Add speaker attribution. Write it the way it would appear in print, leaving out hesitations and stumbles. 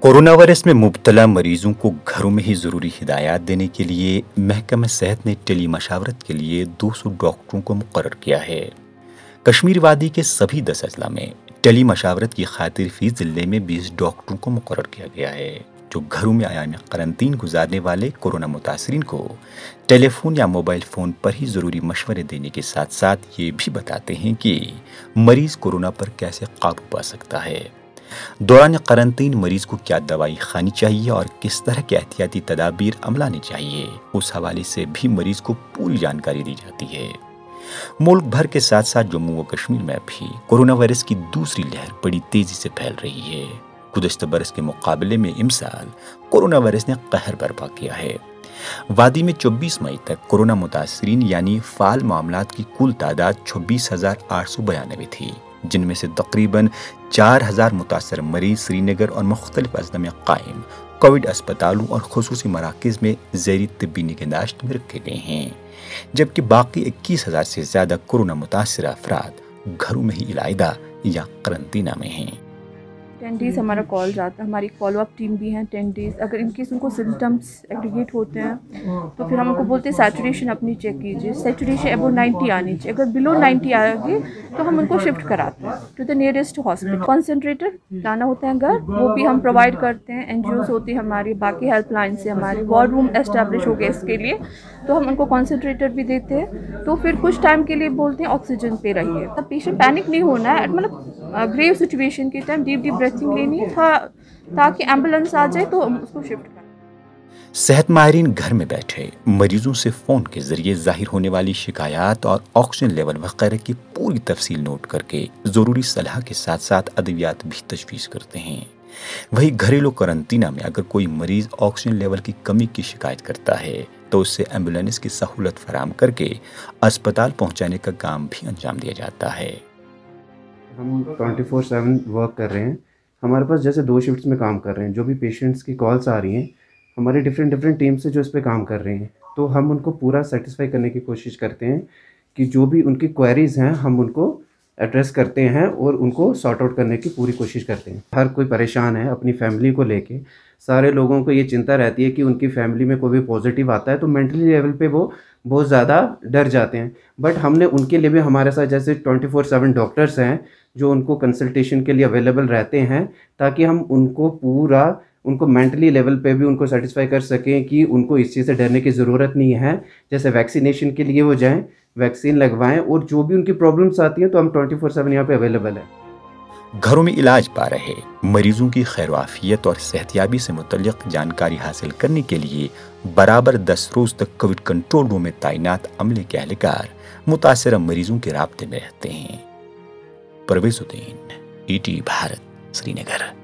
Speaker 1: Corona virus में मुब्तला मरीजों को घरों में ही ज़रूरी हिदायत देने के लिए महकमा सेहत ने टेली मशावरत के लिए 200 डॉक्टरों को मुकर्रर किया है। कश्मीर वादी के सभी 10 अजला में टेली मशावरत की खातिर फी ज़िले में 20 डॉक्टरों को मुकर्रर किया गया है, जो घरों में आयाम करंतीन गुजारने वाले कोरोना मुतासरीन को टेलीफोन या मोबाइल फ़ोन पर ही ज़रूरी मशवरे देने के साथ साथ ये भी बताते हैं कि मरीज़ कोरोना पर कैसे काबू पा सकता है। दौरान करंतीन मरीज को क्या दवाई खानी चाहिए और किस तरह के एहतियाती तदाबीर अमलाने चाहिए, उस हवाले से भी मरीज को पूरी जानकारी दी जाती है। मुल्क भर के साथ साथ जम्मू व कश्मीर में भी कोरोना वायरस की दूसरी लहर बड़ी तेजी से फैल रही है। गुज़श्ता बरस के मुकाबले में इमसाल कोरोना वायरस ने कहर बर्पा किया है। वादी में 24 मई तक कोरोना मुतासरीन यानी फाल मामलात की कुल तादाद 26,892 थी, जिनमें से तकरीबन 4,000 मुतासर मरीज श्रीनगर और मुख्तलिफ अजला में कायम कोविड अस्पतालों और खुसूसी मराकज़ में ज़ेरी तिब्बी निगहदाश्त में रखे गए हैं, जबकि बाकी 21,000 से ज़्यादा कोरोना मुतासर अफराद घरों में ही इलाइदा या करंतना में हैं।
Speaker 2: 10 डेज़ हमारा कॉल जाता है, हमारी फॉलोअप टीम भी है। 10 डेज़ अगर इनकेस उनको सिम्टम्स एग्रीगेट होते हैं तो फिर हम उनको बोलते हैं सैचुरेशन अपनी चेक कीजिए, सैचुरेशन अबव 90 आनी चाहिए। अगर बिलो 90 आएगी तो हम उनको शिफ्ट कराते हैं to the nearest hospital. Concentrator लाना होता है घर, वो भी हम प्रोवाइड करते हैं। NGOs होती है हमारी, बाकी हेल्पलाइन से हमारे वार रूम एस्टेब्लिश हो गए इसके लिए, तो हम उनको कॉन्सेंट्रेटर भी देते हैं। तो फिर कुछ टाइम के लिए बोलते हैं ऑक्सीजन पे रहिए। तब पेशेंट पैनिक नहीं होना है, मतलब ग्रेव सिचुएशन के टाइम डीप ब्रीथिंग लेनी था ताकि एम्बुलेंस आ जाए तो उसको शिफ्ट करें।
Speaker 1: सेहत माहिरीन घर में बैठे मरीजों से फ़ोन के जरिए जाहिर होने वाली शिकायत और ऑक्सीजन लेवल वगैरह की पूरी तफसील नोट करके ज़रूरी सलाह के साथ साथ अद्वियात भी तजवीज़ करते हैं। वहीं घरेलू करंतना में अगर कोई मरीज ऑक्सीजन लेवल की कमी की शिकायत करता है तो उससे एम्बुलेंस की सहूलत फराहम करके अस्पताल पहुंचाने का काम भी अंजाम दिया जाता है।
Speaker 3: हम 24/7 वर्क कर रहे हैं। हमारे पास जैसे 2 शिफ्ट्स में काम कर रहे हैं। जो भी पेशेंट्स की कॉल्स आ रही हैं, हमारी डिफरेंट टीम से जो इस पे काम कर रहे हैं, तो हम उनको पूरा सेटिस्फाई करने की कोशिश करते हैं कि जो भी उनकी क्वेरीज़ हैं हम उनको एड्रेस करते हैं और उनको सॉर्ट आउट करने की पूरी कोशिश करते हैं। हर कोई परेशान है अपनी फैमिली को लेके। सारे लोगों को ये चिंता रहती है कि उनकी फैमिली में कोई भी पॉजिटिव आता है तो मेंटली लेवल पे वो बहुत ज़्यादा डर जाते हैं। बट हमने उनके लिए भी हमारे साथ जैसे 24/7 डॉक्टर्स हैं जो उनको कंसल्टेशन के लिए अवेलेबल रहते हैं, ताकि हम उनको मेंटली लेवल पे भी उनको सेटिस्फाई कर सकें कि उनको इस चीज़ से डरने की ज़रूरत नहीं है। जैसे वैक्सीनेशन के लिए वो जाएं, वैक्सीन लगवाएं, और जो भी उनकी प्रॉब्लम्स आती हैं तो हम 24/7 यहाँ पे अवेलेबल है।
Speaker 1: घरों में इलाज पा रहे मरीजों की खैरवाफियत और सेहतयाबी से मुतल्लिक जानकारी हासिल करने के लिए बराबर 10 रोज तक कोविड कंट्रोल रूम में तैनात अमले के एहलकार मुतासर मरीजों के राब्ते में रहते हैं। परवेज़ुद्दीन, ET भारत, श्रीनगर।